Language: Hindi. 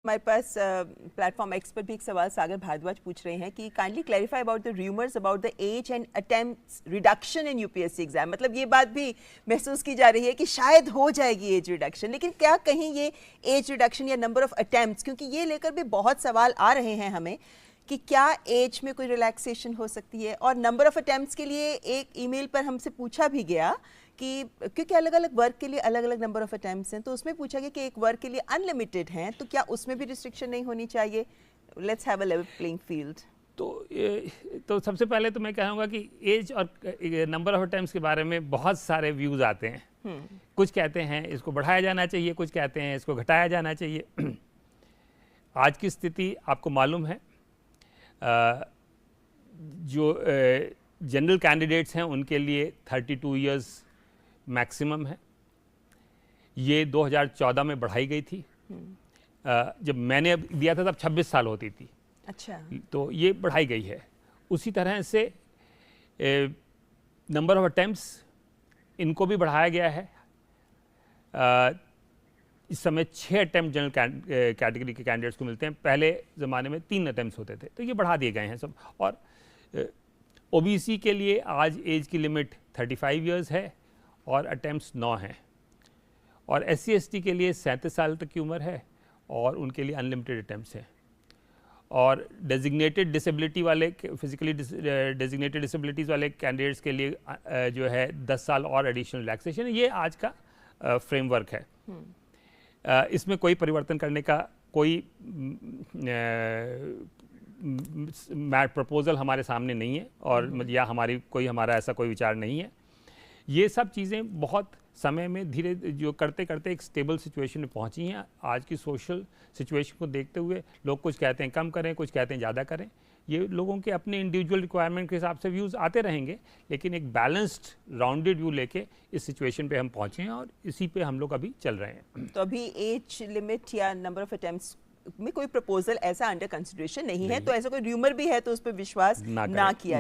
हमारे पास प्लेटफॉर्म एक्स पर भी एक सवाल सागर भारद्वाज पूछ रहे हैं कि kindly clarify about the rumours about the age and attempts reduction in UPSC exam. मतलब ये बात भी महसूस की जा रही है कि शायद हो जाएगी एज रिडक्शन, लेकिन क्या कहीं ये एज रिडक्शन या नंबर ऑफ अटेम्प्ट्स, क्योंकि ये लेकर भी बहुत सवाल आ रहे हैं हमें कि क्या एज में कोई रिलैक्सेशन हो सकती है। और नंबर ऑफ अटेम्प्ट्स के लिए एक ईमेल पर हमसे पूछा भी गया कि क्योंकि अलग अलग वर्क के लिए अलग अलग नंबर ऑफ अटेम्प्ट्स हैं, तो उसमें पूछा गया कि एक वर्क के लिए अनलिमिटेड हैं, तो क्या उसमें भी रिस्ट्रिक्शन नहीं होनी चाहिए? Let's have a level playing field. तो सबसे पहले तो मैं कहूँगा कि एज और नंबर ऑफ अटेम्प्ट्स के बारे में बहुत सारे व्यूज़ आते हैं। कुछ कहते हैं इसको बढ़ाया जाना चाहिए, कुछ कहते हैं इसको घटाया जाना चाहिए। आज की स्थिति आपको मालूम है, जो जनरल कैंडिडेट्स हैं उनके लिए 32 इयर्स मैक्सिमम है। ये 2014 में बढ़ाई गई थी। जब मैंने दिया था तब 26 साल होती थी। अच्छा, तो ये बढ़ाई गई है। उसी तरह से नंबर ऑफ अटेम्प्ट्स इनको भी बढ़ाया गया है। इस समय 6 अटेम्प्ट जनरल कैटेगरी के कैंडिडेट्स को मिलते हैं, पहले ज़माने में 3 अटेम्प्ट्स होते थे, तो ये बढ़ा दिए गए हैं सब। और ओबीसी के लिए आज एज की लिमिट 35 इयर्स है और अटेम्प्ट्स 9 हैं। और SC ST के लिए 37 साल तक की उम्र है और उनके लिए अनलिमिटेड अटेम्प्ट्स हैं। और डेजिग्नेटेड डिसेबिलिटी वाले, फिजिकली डेजिग्नेटेड डिसेबिलिटीज़ वाले कैंडिडेट्स के लिए जो है 10 साल और एडिशनल रिलैक्सेशन है। ये आज का फ्रेमवर्क है। इसमें कोई परिवर्तन करने का कोई प्रपोजल हमारे सामने नहीं है, और या हमारा ऐसा कोई विचार नहीं है। ये सब चीज़ें बहुत समय में धीरे जो करते करते एक स्टेबल सिचुएशन में पहुंची हैं। आज की सोशल सिचुएशन को देखते हुए लोग कुछ कहते हैं कम करें, कुछ कहते हैं ज़्यादा करें। ये लोगों के अपने इंडिविजुअल रिक्वायरमेंट के हिसाब से व्यूज़ आते रहेंगे, लेकिन एक बैलेंस्ड राउंडेड व्यू लेके इस सिचुएशन पे हम पहुँचे हैं और इसी पे हम लोग अभी चल रहे हैं। तो अभी एज लिमिट या नंबर ऑफ अटेम्प्ट्स में कोई प्रपोजल ऐसा अंडर कंसिडरेशन नहीं है, तो ऐसा कोई र्यूमर भी है तो उस पर विश्वास ना किया